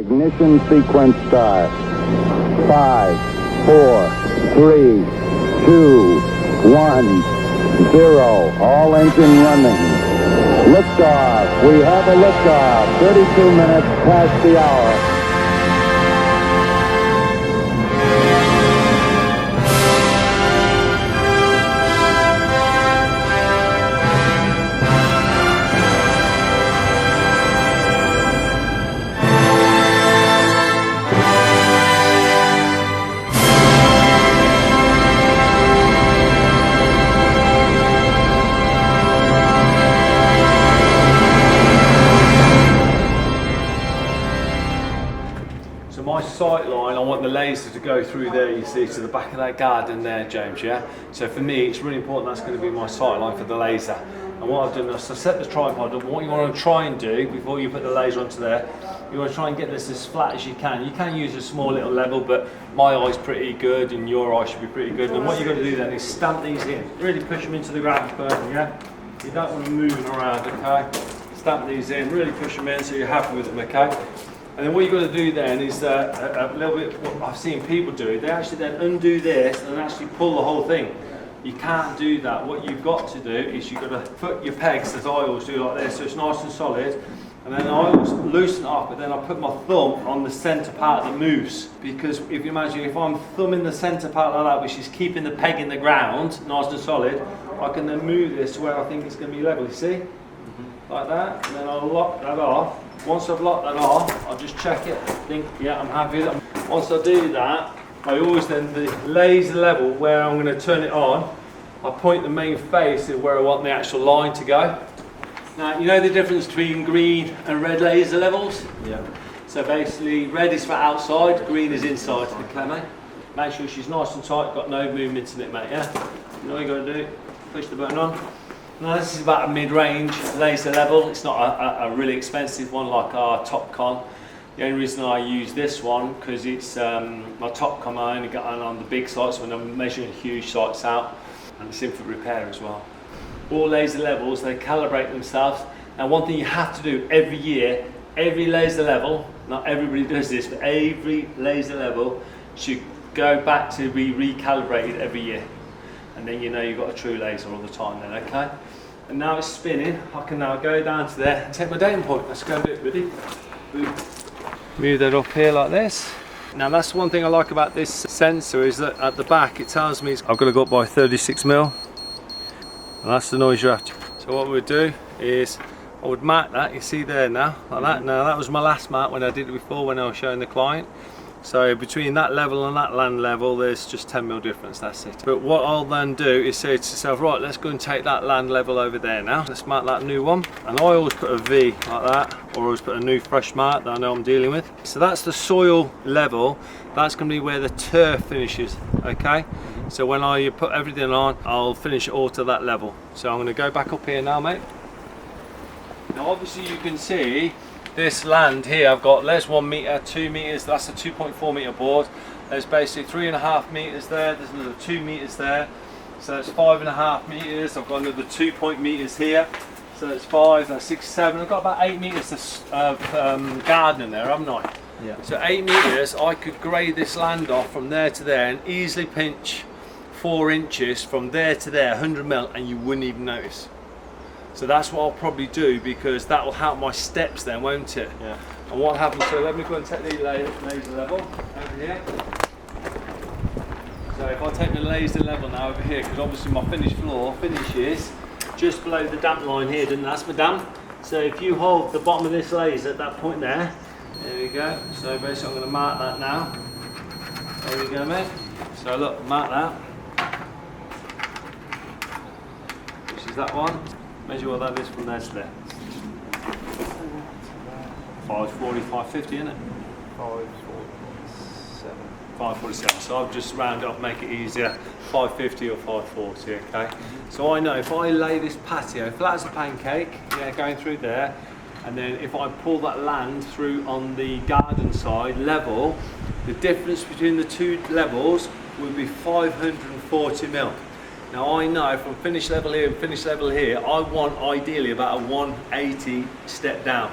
Ignition sequence start. 5, 4, 3, 2, 1, 0. All engine running. Liftoff. We have a liftoff. 32 minutes past the hour. My sight line, I want the laser to go through there, you see, to the back of that garden there, James, yeah? So for me, it's really important that's going to be my sight line for the laser. And what I've done is I set the tripod up. What you want to try and do before you put the laser onto there, you want to try and get this as flat as you can. You can use a small little level, but my eye's pretty good and your eye should be pretty good. And what you've got to do then is stamp these in. Really push them into the ground first, yeah? You don't want to move them around, okay? Stamp these in, really push them in so you're happy with them, okay? And then what you've got to do then is a little bit what I've seen people do, they actually then undo this and actually pull the whole thing. You can't do that. What you've got to do is you've got to put your pegs, as I always do, like this, so it's nice and solid. And then I always loosen it up, but then I put my thumb on the centre part that moves. Because if you imagine, if I'm thumbing the centre part like that, which is keeping the peg in the ground, nice and solid, I can then move this to where I think it's going to be level, you see? Like that, and then I'll lock that off. Once I've locked that off, I'll just check it, think, yeah, I'm happy with it. Once I do that, I always then, the laser level where I'm going to turn it on, I point the main face to where I want the actual line to go. Now, you know the difference between green and red laser levels? Yeah. So basically, red is for outside, green is inside. Okay, mate? Make sure she's nice and tight, got no movement in it, mate, yeah? You know what you got to do? Push the button on. Now this is about a mid-range laser level. It's not a really expensive one like our Topcon. The only reason I use this one because it's my Topcon I only got on the big sites when I'm measuring huge sites out, and it's in for repair as well. All laser levels, they calibrate themselves. And one thing you have to do every year, every laser level, not everybody does this, but every laser level should go back to be recalibrated every year. And then you know you've got a true laser all the time then, okay? And now it's spinning, I can now go down to there and take my datum point. Let's go and do it, buddy. Move that up here like this. Now that's one thing I like about this sensor is that at the back it tells me I've got to go up by 36mm. And that's the noise you have to. So what we'd do is I would mark that, you see there now, like that. Now that was my last mark when I did it before when I was showing the client. So between that level and that land level, there's just 10mm difference, that's it. But what I'll then do is say to myself, right, let's go and take that land level over there now. Let's mark that new one. And I always put a V like that, or always put a new fresh mark that I know I'm dealing with. So that's the soil level. That's going to be where the turf finishes, okay? So when I put everything on, I'll finish it all to that level. So I'm going to go back up here now, mate. Now obviously you can see this land here, I've got, there's 1 metre, 2 metres, that's a 2.4 metre board. There's basically 3.5 metres there, there's another 2 metres there. So that's 5.5 metres, I've got another 2 metres here. So that's 5, that's 6, 7, I've got about 8 metres of garden in there, haven't I? Yeah. So 8 metres, I could grade this land off from there to there and easily pinch 4 inches from there to there, 100mm, and you wouldn't even notice. So that's what I'll probably do because that will help my steps then, won't it? Yeah. And what happens, so let me go and take the laser level over here. So if I take the laser level now over here, because obviously my finished floor finishes just below the damp line here, doesn't it? That's my damp. So if you hold the bottom of this laser at that point there we go. So basically I'm going to mark that now. There we go, mate. So look, mark that. Which is that one. Measure what that is from there to there. 540, 550, isn't it? 547. 547. So I've just rounded off, make it easier. 550 or 540, okay? So I know if I lay this patio flat as a pancake, yeah, going through there, and then if I pull that land through on the garden side level, the difference between the two levels would be 540mm. Now I know from finish level here and finish level here, I want ideally about a 180 step down.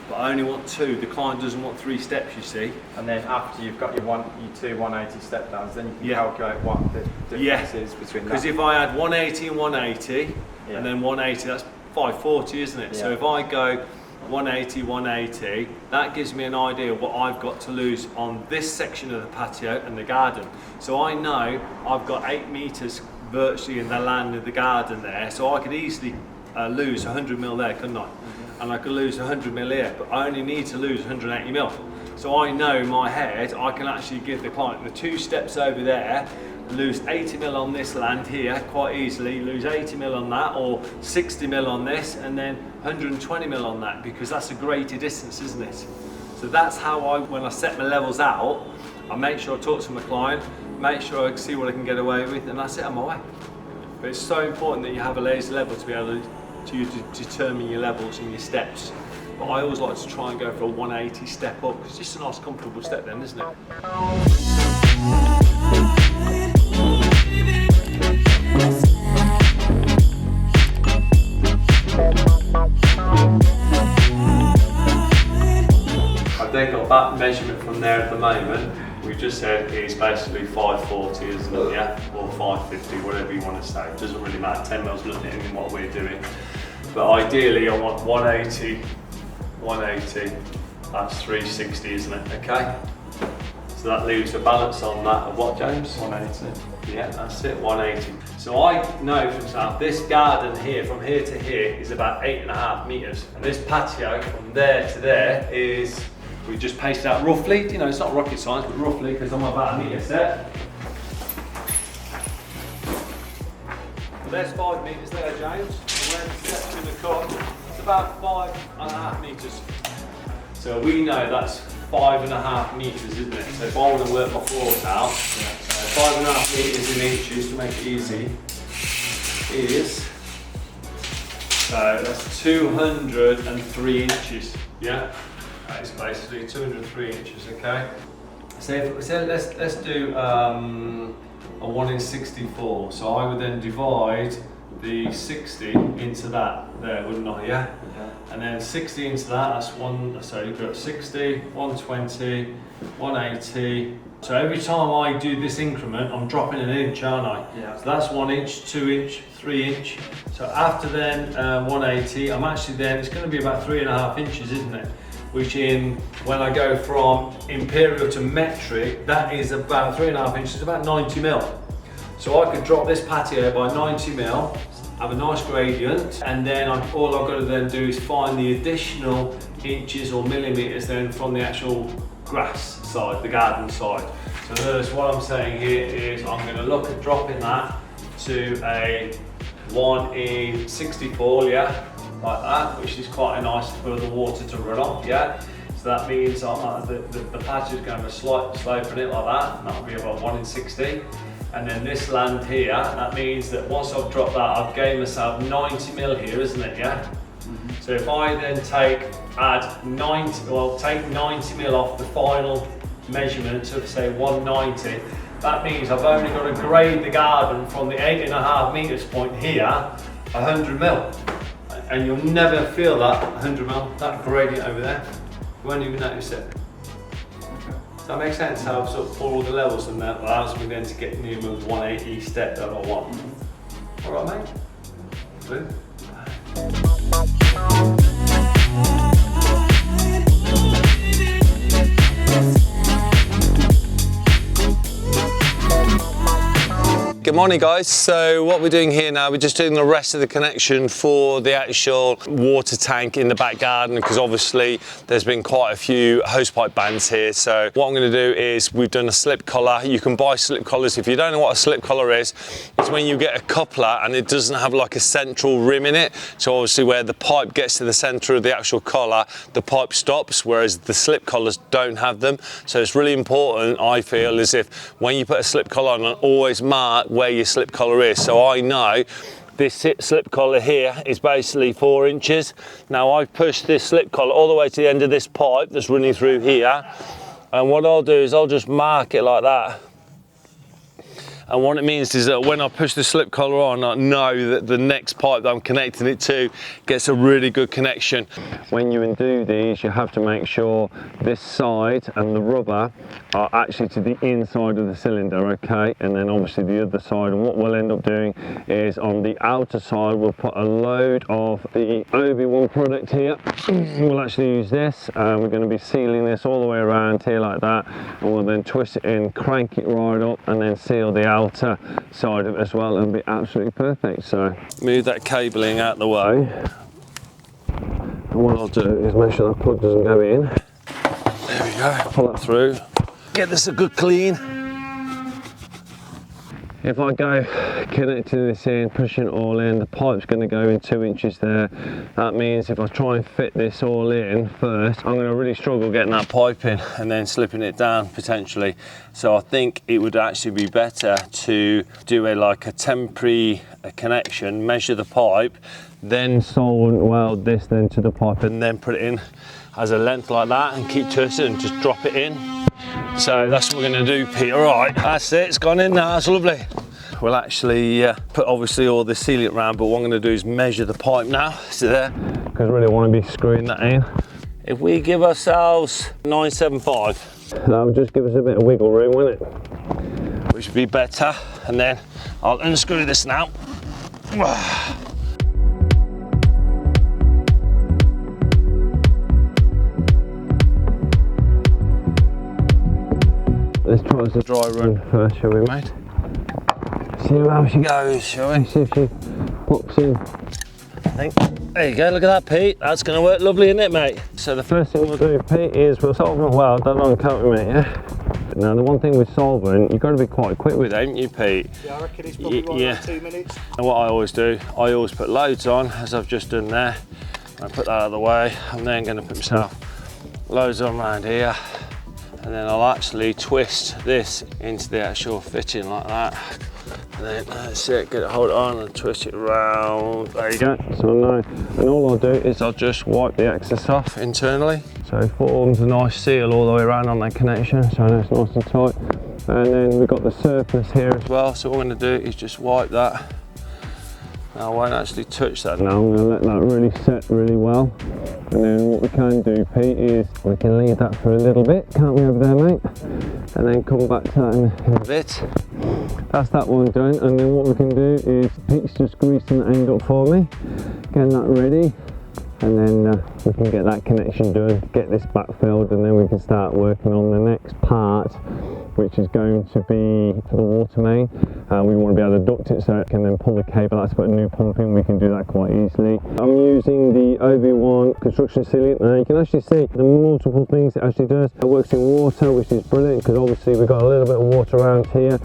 but I only want 2. The client doesn't want 3 steps, you see. And then after you've got your 2 180 step downs, then you can calculate what the difference is between that. Because if I had 180 and 180, and then 180, that's 540, isn't it? So if I go 180, 180, that gives me an idea of what I've got to lose on this section of the patio and the garden. So I know I've got 8 meters virtually in the land of the garden there, so I could easily lose 100 mil there, couldn't I? And I could lose 100 mil here, but I only need to lose 180 mil. So I know in my head I can actually give the client the 2 steps over there, lose 80 mil on this land here quite easily, lose 80 mil on that, or 60 mil on this, and then 120 mil on that, because that's a greater distance, isn't it? So that's how when I set my levels out, I make sure I talk to my client, make sure I see what I can get away with, and that's it, I'm away. But it's so important that you have a laser level to be able to determine your levels and your steps. But I always like to try and go for a 180 step up, because it's just a nice comfortable step then, isn't it? I've then got that measurement from there at the moment. We just said it's basically 540, isn't it? Yeah, or 550, whatever you want to say. It doesn't really matter. 10 mils nothing in what we're doing. But ideally, I want 180, 180. That's 360, isn't it? Okay. So that leaves a balance on that of what, James? 180. Yeah, that's it, 180. So I know, for example, this garden here, from here to here, is about 8.5 meters. And this patio, from there to there, is, we just paced out roughly, you know, it's not rocket science, but roughly, because I'm about a meter set. So there's 5 meters there, James. And where the steps in the cut, it's about 5.5 meters. So we know that's 5.5 meters, isn't it? So if I want to work my floors out, so 5.5 meters in inches to make it easy is, so that's 203 inches, yeah? That is basically 203 inches, okay? So let's do a 1 in 64. So I would then divide the 60 into that there, wouldn't I, yeah? And then 60 into that, that's so you've got 60, 120, 180. So every time I do this increment, I'm dropping an inch, aren't I? Yeah. So that's 1 inch, 2 inch, 3 inch. So after then 180, I'm actually then, it's going to be about 3.5 inches, isn't it? Which when I go from imperial to metric, that is about 3.5 inches, about 90 mil. So I could drop this patio by 90 mil, have a nice gradient, and then all I've got to then do is find the additional inches or millimeters then from the actual grass side, the garden side. So notice what I'm saying here is I'm going to look at dropping that to a 1 in 64, yeah, like that, which is quite a nice for the water to run off, yeah. So that means the patch is going to have a slight slope in it like that, and that'll be about 1 in 60. And then this land here, that means that once I've dropped that, I've gained myself 90 mil here, isn't it, yeah? So if I then take 90 mil off the final measurement of say 190, that means I've only got to grade the garden from the 8.5 meters point here, 100 mil. And you'll never feel that 100 mil, that gradient over there. You won't even notice it. Does that make sense? How I've sort of pulled all the levels, and that allows me then to get near the 180 step that I want. All right, mate? Good. Good morning, guys. So what we're doing here now, we're just doing the rest of the connection for the actual water tank in the back garden, because obviously there's been quite a few hosepipe bands here. So what I'm going to do is we've done a slip collar. You can buy slip collars. If you don't know what a slip collar is, it's when you get a coupler and it doesn't have like a central rim in it. So obviously where the pipe gets to the center of the actual collar, the pipe stops, whereas the slip collars don't have them. So it's really important, I feel, is if when you put a slip collar on, always mark where your slip collar is. So I know this slip collar here is basically 4 inches. Now I've pushed this slip collar all the way to the end of this pipe that's running through here, and what I'll do is I'll just mark it like that, And what it means is that when I push the slip collar on, I know that the next pipe that I'm connecting it to gets a really good connection. When you undo these, you have to make sure this side and the rubber are actually to the inside of the cylinder, okay? And then obviously the other side. And what we'll end up doing is on the outer side, we'll put a load of the AV1 product here. We'll actually use this, and we're going to be sealing this all the way around here like that, and we'll then twist it in, crank it right up, and then seal the outer side of it as well, and be absolutely perfect. So move that cabling out the way, and what I'll do is make sure that plug doesn't go in. There we go, pull that through, get this a good clean. If I go connecting this in, pushing it all in, the pipe's going to go in 2 inches there. That means if I try and fit this all in first, I'm going to really struggle getting that pipe in and then slipping it down potentially. So I think it would actually be better to do like a temporary connection, measure the pipe, then solder weld this then to the pipe, and then put it in as a length like that and keep twisting and just drop it in. So that's what we're going to do, Pete. All right, that's it, it's gone in now, that's lovely. We'll actually put obviously all the sealant around, but what I'm going to do is measure the pipe now. See there? Because I really want to be screwing that in. If we give ourselves 975, that will just give us a bit of wiggle room, won't it? Which would be better. And then I'll unscrew this now. Let's try the dry run first, shall we, mate? See how she goes, shall we? See if she pops in. There you go, look at that, Pete. That's going to work lovely, isn't it, mate? So the first thing we'll do, Pete, is we'll solvent weld that on, can't we, mate, yeah? Now, the one thing with solvent, you've got to be quite quick with it, haven't you, Pete? Yeah, I reckon it's probably like 2 minutes. And what I always do, I always put loads on, as I've just done there. I put that out of the way. I'm then going to put myself loads on around here. And then I'll actually twist this into the actual fitting like that. And then that's it, get it, hold it on and twist it around. There you go. So now, and all I'll do is I'll just wipe the excess off internally. So it forms a nice seal all the way around on that connection, so it's nice and tight. And then we've got the surface here as well. So what I'm going to do is just wipe that. Now I won't actually touch that. Now I'm going to let that really set really well. And then what we can do, Pete, is we can leave that for a little bit, can't we, over there, mate? And then come back to that in a bit. That's that one done. And then what we can do is Pete's just greasing the end up for me, getting that ready. And then we can get that connection done, get this backfilled, and then we can start working on the next part, which is going to be for the water main. We want to be able to duct it so it can then pull the cable out to put a new pump in. We can do that quite easily. I'm using the AV1 construction sealant. Now you can actually see the multiple things it actually does. It works in water, which is brilliant, because obviously we've got a little bit of water around here.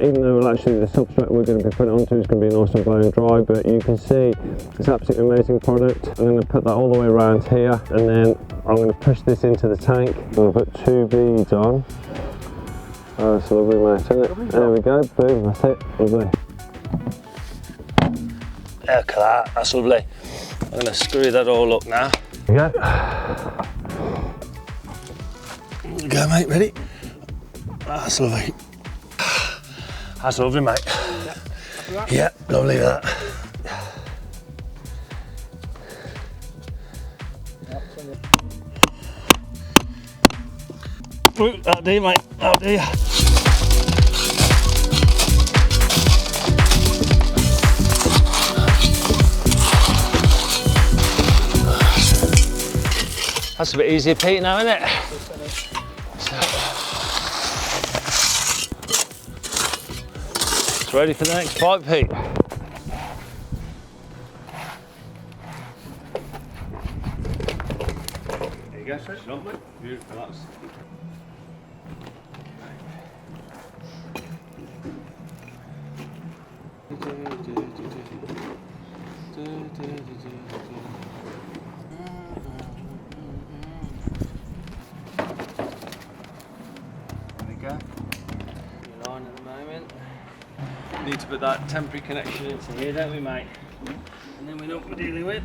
Even though actually the substrate we're going to be putting it onto is going to be nice and blown dry, but you can see it's an absolutely amazing product. I'm going to put that all the way around here, and then I'm going to push this into the tank. I'm going to put 2 beads on. Oh, that's a lovely, mate, isn't it? There we go, boom, that's it, lovely. Look at that, that's lovely. I'm going to screw that all up now. There we go. There we go, mate, ready? That's lovely. That's lovely, mate. Yeah, lovely that. Ooh, that'll do, mate, that'll do. That's a bit easier, Pete, now, isn't it? It's ready for the next pipe, Pete. There you go, stretch it on, mate. Beautiful, that's. Line at the moment. We need to put that temporary connection into here, don't we, mate? And then we know what we're dealing with.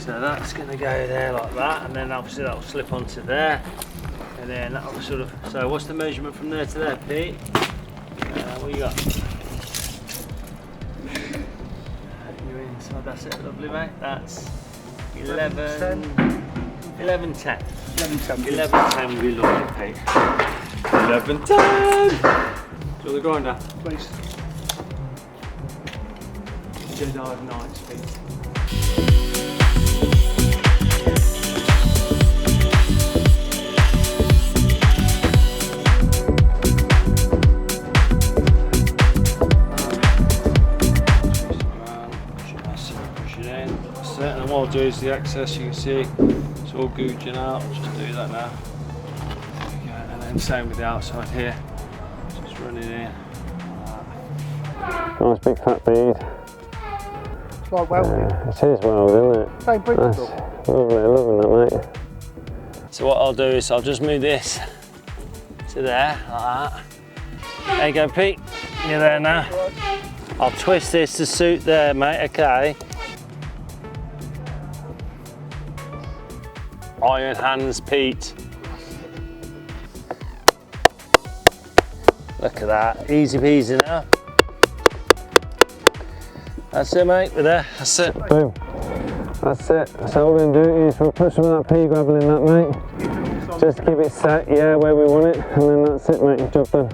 So that's going to go there like that, and then obviously that will slip onto there. And then that'll sort of, so what's the measurement from there to there, Pete? What you got? You're inside, that's it, lovely mate. That's 11, 11, 10. 11, 10. 11, 10 will be lovely, Pete. 11, 10! Do you want the grinder? Please. Jedi Knights, Pete. And what I'll do is the excess, you can see it's all gouging out. I'll just do that now. There we go. And then same with the outside here. Just running in. Nice big fat bead. It's like welding. It is weld, isn't it? Same principle. Nice. Lovely, loving that, mate. So what I'll do is I'll just move this to there, like that. There you go, Pete. You're there now. I'll twist this to suit there, mate, okay? Iron hands, Pete. Look at that, easy peasy now. That's it, mate, we're there, that's it. Boom. That's it. So what we're going to do is we'll put some of that pea gravel in that, mate. Just to keep it set, yeah, where we want it. And then that's it, mate, job done.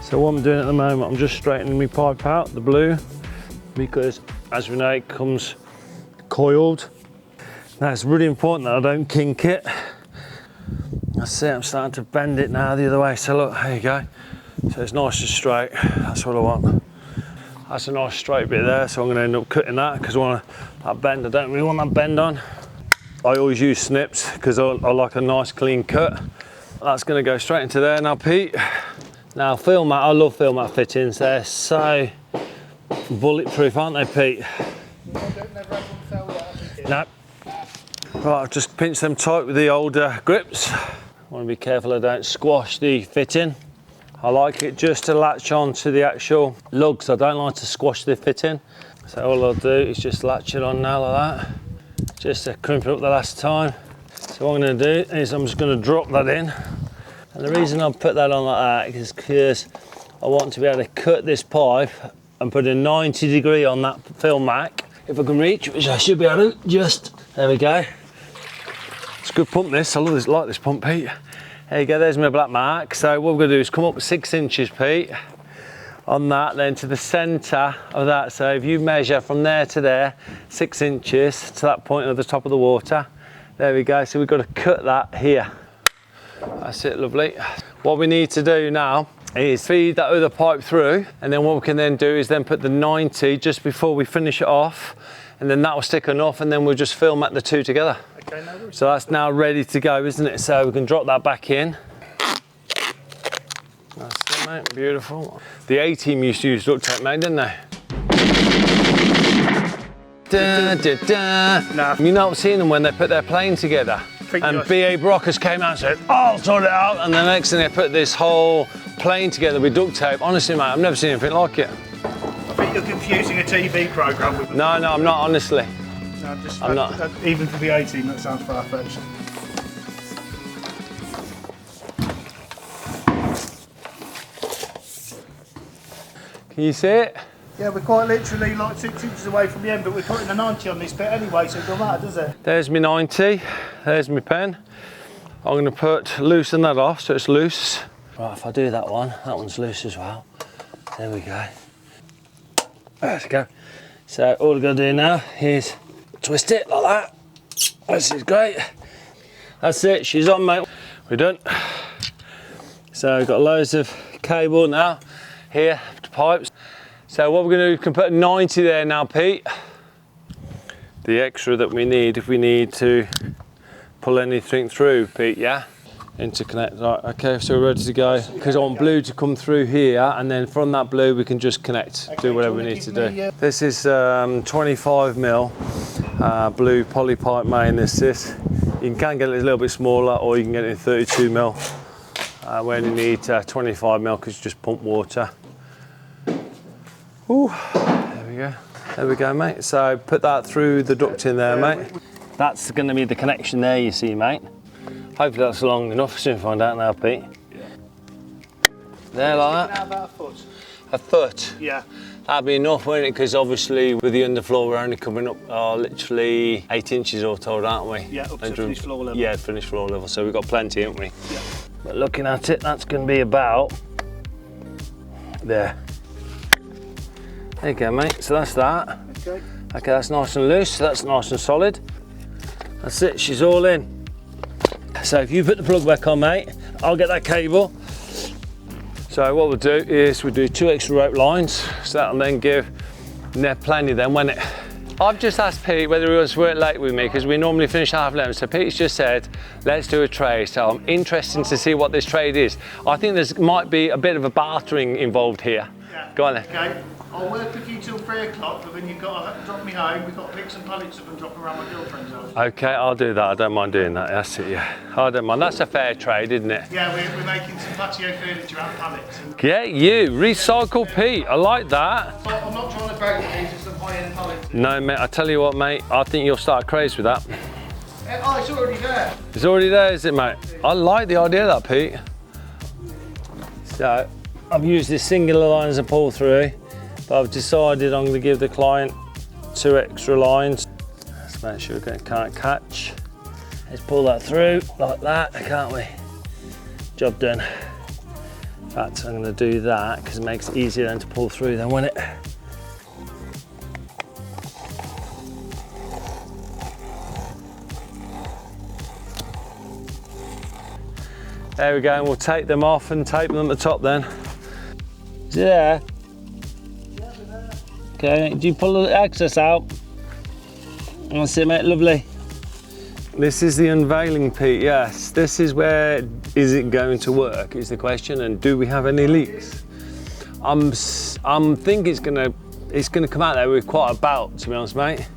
So what I'm doing at the moment, I'm just straightening my pipe out, the blue, because as we know it comes coiled. Now it's really important that I don't kink it. That's it, I'm starting to bend it now the other way. So look, there you go. So it's nice and straight, that's what I want. That's a nice straight bit there, so I'm gonna end up cutting that because I want that bend, I don't really want that bend on. I always use snips because I like a nice clean cut. That's gonna go straight into there now, Pete. Now film mat, I love film mat fittings, they're so bulletproof, aren't they, Pete? No. Right, I've just pinched them tight with the old grips. I want to be careful I don't squash the fitting. I like it just to latch on to the actual lugs, I don't like to squash the fitting. So all I'll do is just latch it on now like that, just to crimp it up the last time. So what I'm going to do is I'm just going to drop that in. And the reason I've put that on like that is because I want to be able to cut this pipe and put a 90 degree on that film mat. If I can reach, which I should be able to, just, there we go. It's a good pump this, I love this, like this pump, Pete. There you go, there's my black mark. So what we're gonna do is come up 6 inches, Pete, on that, then to the center of that. So if you measure from there to there, 6 inches to that point at the top of the water, there we go. So we've got to cut that here. That's it, lovely. What we need to do now is feed that other pipe through, and then what we can then do is then put the 90 just before we finish it off, and then that will stick enough, and then we'll just film at the two together. Okay, no worries. So that's now ready to go, isn't it? So we can drop that back in. That's it, mate, beautiful. The A-team used to use duct tape, mate, didn't they? Da, da, da. Nah. You know, I've seen them when they put their plane together. And B.A. Brockers came out and said, oh, I'll sort it out. And the next thing they put this whole plane together with duct tape. Honestly, mate, I've never seen anything like it. I think you're confusing a TV programme with... No, I'm not, honestly. No, I'm not. Even for the A-team, that sounds far-fetched. Can you see it? Yeah, we're quite literally like 6 inches away from the end, but we're putting a 90 on this bit anyway, so it doesn't matter, does it? There's my 90, there's my pen. I'm going to loosen that off so it's loose. Right, if I do that one's loose as well. There we go. There we go. So all we've got to do now is twist it like that. This is great. That's it, she's on, mate. We're done. So we've got loads of cable now here to pipes. So what we're going to do, we can put 90 there now, Pete. The extra that we need if we need to pull anything through, Pete, yeah? Interconnect, right, okay, so we're ready to go. Because I want blue to come through here, and then from that blue we can just connect, do whatever we need to do. This is 25mm blue poly pipe main, this is. You can get it a little bit smaller, or you can get it in 32mm. We only need 25 mil because just pump water. Ooh, there we go. There we go, mate. So put that through the duct in there, mate. That's going to be the connection there, you see, mate. Hopefully that's long enough. Soon find out now, Pete. There, like that. About a foot. A foot? Yeah. That'd be enough, wouldn't it? Because obviously with the underfloor, we're only coming up literally 8 inches all told, aren't we? Yeah, up to finished floor level. Yeah, finished floor level. So we've got plenty, haven't we? Yeah. But looking at it, that's going to be about there. There you go, mate. So that's that. Okay. Okay, that's nice and loose. So that's nice and solid. That's it. She's all in. So if you put the plug back on, mate, I'll get that cable. So what we'll do is we'll do 2 extra rope lines. So that'll then give net plenty then, won't it? I've just asked Pete whether he was work late with me because we normally finish half 11. So Pete's just said, let's do a trade. So I'm interested to see what this trade is. I think there might be a bit of a bartering involved here. Yeah. Go on then. Okay. I'll work with you till 3 o'clock, but then you've got to drop me home. We've got to pick some pallets up and drop around my girlfriend's house. Okay, I'll do that. I don't mind doing that. That's it, yeah. I don't mind. That's a fair trade, isn't it? Yeah, we're making some patio furniture out of pallets. And Get you. Recycle Pete. I like that. I'm not trying to break these, it's some high-end pallets. No, mate. I tell you what, mate. I think you'll start a craze with that. Oh, it's already there. It's already there, is it, mate? I like the idea of that, Pete. So, I've used this singular line as a pull through, but I've decided I'm going to give the client 2 extra lines. Let's make sure it can't catch. Let's pull that through like that, can't we? Job done. In fact, I'm going to do that because it makes it easier then to pull through then, won't it? There we go, and we'll take them off and tape them at the top then. Is it there? Okay, do you pull the access out? That's it, mate, lovely. This is the unveiling, Pete, yes. This is where is it going to work is the question, and do we have any leaks? I'm thinking it's gonna come out there with quite a belt, to be honest, mate.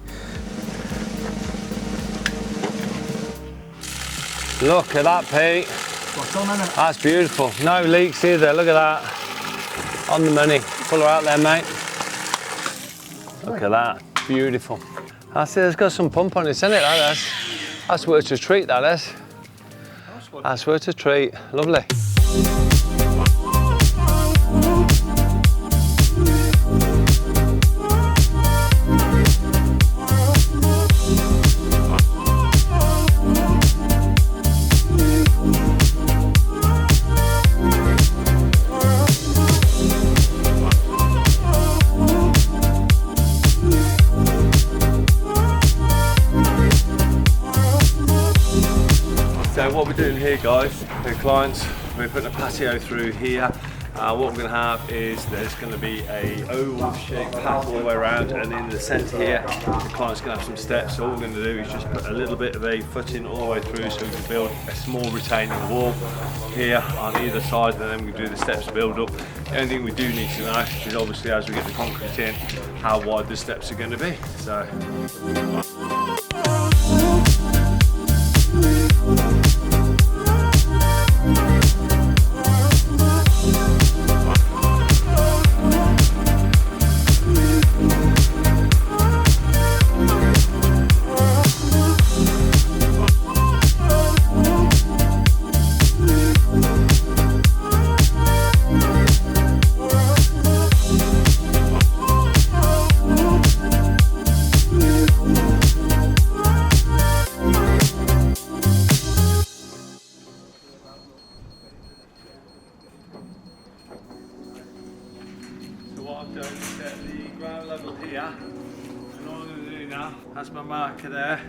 Look at that, Pete. What's on, isn't it? That's beautiful. No leaks either, look at that. On the money. Pull her out there, mate. Look at that, beautiful. That's it, it's got some pump on it, isn't it? That's worth a treat, that is. That's worth a treat, lovely. What we're doing here, guys, for clients, we're putting a patio through here. What we're going to have is there's going to be a oval shaped path all the way around, and in the centre here the client's going to have some steps. So all we're going to do is just put a little bit of a footing all the way through so we can build a small retaining wall here on either side, and then we do the steps build up. The only thing we do need to know is obviously as we get the concrete in how wide the steps are going to be. So that's my marker there,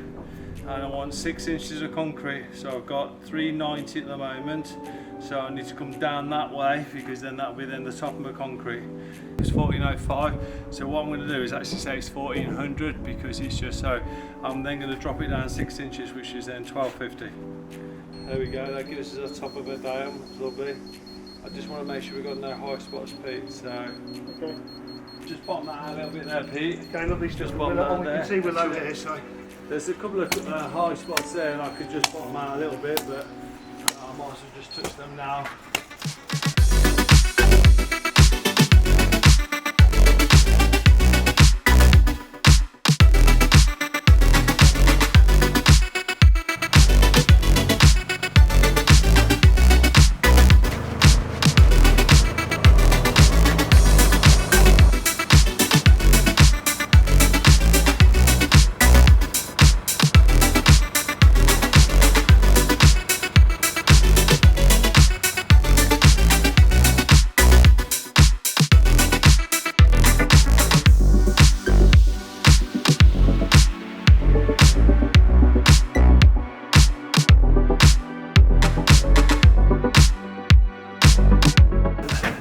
and I want 6 inches of concrete, so I've got 390 at the moment, so I need to come down that way because then that'll be then the top of my concrete. It's 1405, so what I'm going to do is actually say it's 1400 because it's just so I'm then going to drop it down 6 inches, which is then 1250. There we go, that gives us the top of it down, lovely. I just want to make sure we've got no high spots, Pete, so okay. Just bottom that out a little bit there, Pete. Okay, lovely stuff. Just bottom that there. You can see we're low here, so. There's a couple of high spots there, and I could just bottom out a little bit, but I might as well just touch them now.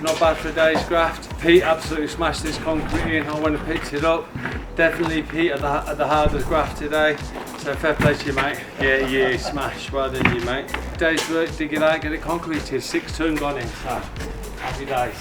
not bad for a day's graft. Pete absolutely smashed this concrete in. I went and picked it up. Definitely Pete at the hardest graft today. So fair play to you, mate. Yeah, you smashed. Well done, you, mate. Day's work, dig it out, get it concreted. 6 ton gone in. So happy days.